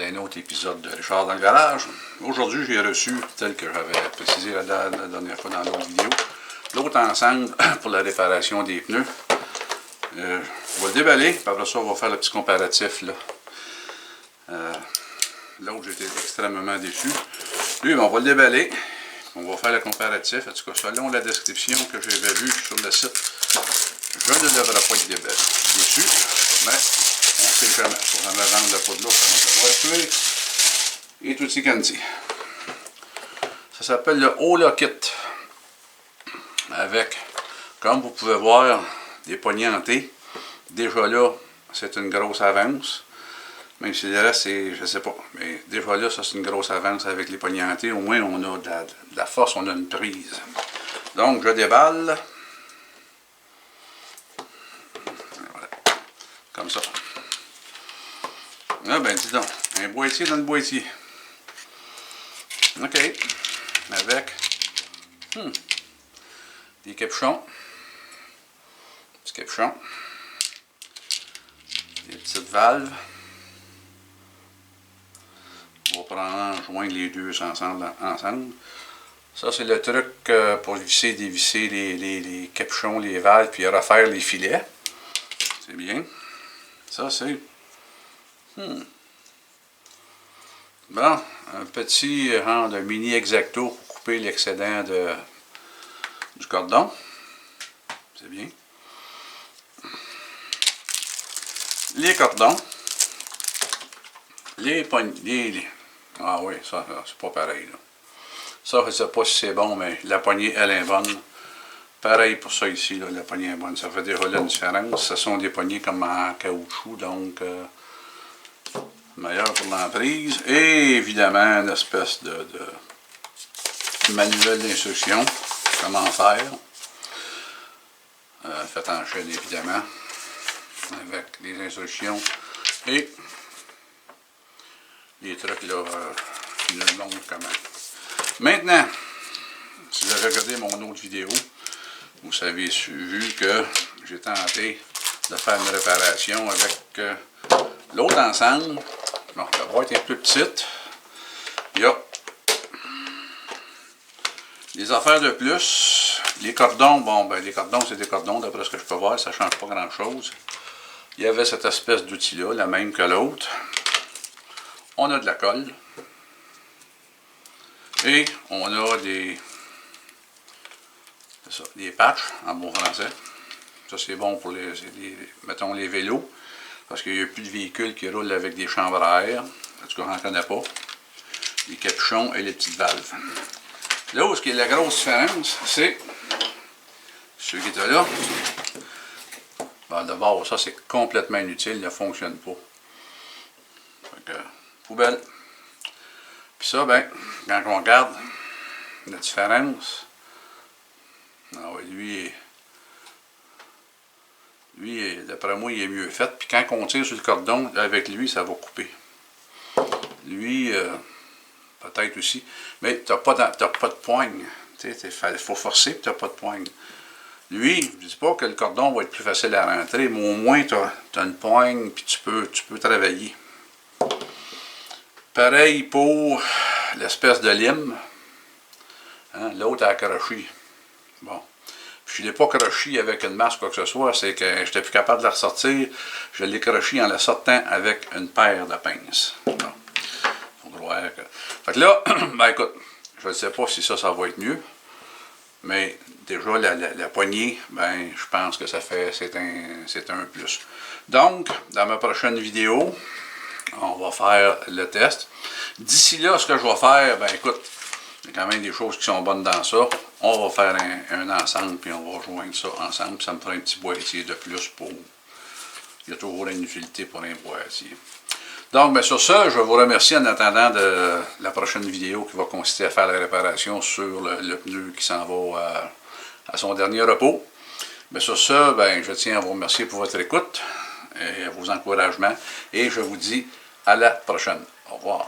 un autre épisode de Richard dans le garage. Aujourd'hui, j'ai reçu, tel que j'avais précisé la dernière fois dans l'autre vidéo, l'autre ensemble pour la réparation des pneus. On va le déballer, puis après ça, on va faire le petit comparatif. L'autre, j'étais extrêmement déçu. Lui, on va le déballer. On va faire le comparatif. En tout cas, selon la description que j'avais vue sur le site, je ne devrais pas être déçu, mais on ne sait jamais. Il faut jamais vendre le pot de l'eau, ça va tuer. Et tout quanti. Ça s'appelle le Ola Kit. Avec, comme vous pouvez voir, des poignées en T. Déjà là, c'est une grosse avance. Même si le reste, c'est, je ne sais pas. Mais déjà là, ça c'est une grosse avance avec les poignées en T. Au moins, on a de la force, on a une prise. Donc, je déballe. Voilà. Comme ça. Ah ben, dis donc, un boîtier dans le boîtier. OK. Avec des capuchons. Petit capuchon. Des petites valves. On va prendre joindre les deux ensemble. Ça, c'est le truc pour visser, dévisser les capuchons, les valves, puis refaire les filets. C'est bien. Ça, c'est... Bon, un petit genre de mini exacto pour couper l'excédent du cordon. C'est bien. Les cordons. Les poignées. Ah oui, ça c'est pas pareil. Là. Ça, je ne sais pas si c'est bon, mais la poignée, elle est bonne. Pareil pour ça ici, là, la poignée est bonne. Ça fait déjà la différence. Ce sont des poignées comme en caoutchouc, donc meilleur pour l'emprise. Et évidemment, une espèce de manuel d'instruction. Comment faire. Fait en chaîne, évidemment. Avec les instructions. Et les trucs là, qui nous montrent comment. Maintenant, si vous avez regardé mon autre vidéo, vous avez vu que j'ai tenté de faire une réparation avec l'autre ensemble. Bon, la boîte est plus petite. Il y a des affaires de plus. Les cordons, bon, ben les cordons, c'est des cordons, d'après ce que je peux voir, ça ne change pas grand-chose. Il y avait cette espèce d'outil-là, la même que l'autre. On a de la colle. Et on a des patchs, en bon français. Ça, c'est bon pour mettons, les vélos. Parce qu'il n'y a plus de véhicules qui roulent avec des chambres à air. En tout cas, j'en connais pas. Les capuchons et les petites valves. Là où ce qui est la grosse différence, c'est ceux qui étaient là. Ben, d'abord, ça, c'est complètement inutile. Il ne fonctionne pas. Fait que, poubelle. Puis ça, ben, quand on regarde la différence, ah oui, lui d'après moi, il est mieux fait. Puis quand on tire sur le cordon, avec lui, ça va couper. Lui, peut-être aussi. Mais tu n'as pas de poigne. Il faut forcer, puis tu n'as pas de poigne. Lui, je ne dis pas que le cordon va être plus facile à rentrer, mais au moins, tu as une poigne, puis tu peux travailler. Pareil pour l'espèce de lime. Hein, l'autre a accroché. Bon. Je ne l'ai pas croché avec une masse ou quoi que ce soit, c'est que je n'étais plus capable de la ressortir. Je l'ai croché en la sortant avec une paire de pinces. Bon. Faut croire que... Fait que là, ben écoute, je ne sais pas si ça va être mieux. Mais déjà, la poignée, ben, je pense que c'est un plus. Donc, dans ma prochaine vidéo, on va faire le test. D'ici là, ce que je vais faire, ben écoute, il y a quand même des choses qui sont bonnes dans ça. On va faire un ensemble, puis on va rejoindre ça ensemble. Ça me fera un petit boîtier de plus pour... Il y a toujours une utilité pour un boîtier. Donc, bien, sur ça, je vous remercie en attendant de la prochaine vidéo qui va consister à faire la réparation sur le pneu qui s'en va à son dernier repos. Mais sur ça, ben, je tiens à vous remercier pour votre écoute et vos encouragements. Et je vous dis à la prochaine. Au revoir.